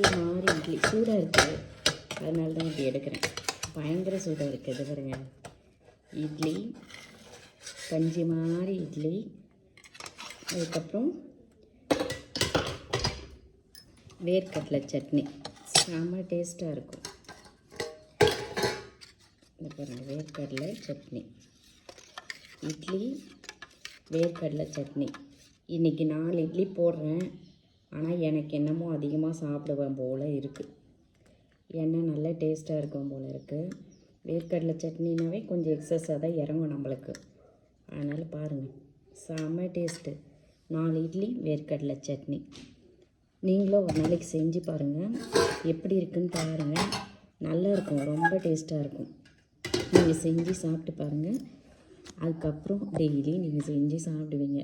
சப்பாத்தி மாதிரி இட்லி சூடாக இருக்குது, அதனால தான் இப்படி எடுக்கிறேன். பயங்கர சூடாக இருக்குது. பாருங்க, இட்லி பஞ்சு மாதிரி இட்லி, அதுக்கப்புறம் வேர்க்கடலை சட்னி செம்ம டேஸ்ட்டாக இருக்கும். இந்த பாருங்கள், வேர்க்கடலை சட்னி, இட்லி வேர்க்கடலை சட்னி. இன்றைக்கி 4 இட்லி போடுறேன், ஆனால் எனக்கு என்னமோ அதிகமாக சாப்பிடுவேன் போல் இருக்குது. ஏன்னா நல்லா டேஸ்ட்டாக இருக்கும் போல் இருக்குது. வேர்க்கடலை சட்னினாவே கொஞ்சம் எக்ஸஸாக தான் இறங்கும் நம்மளுக்கு. அதனால் பாருங்கள், செம்ம டேஸ்ட்டு. 4 இட்லி வேர்க்கடலை சட்னி. நீங்களும் ஒரு நாளைக்கு செஞ்சு பாருங்கள், எப்படி இருக்குன்னு பாருங்கள். நல்லா இருக்கும், ரொம்ப டேஸ்ட்டாக இருக்கும். நீங்கள் செஞ்சு சாப்பிட்டு பாருங்கள். அதுக்கப்புறம் டெய்லி நீங்கள் செஞ்சு சாப்பிடுவீங்க.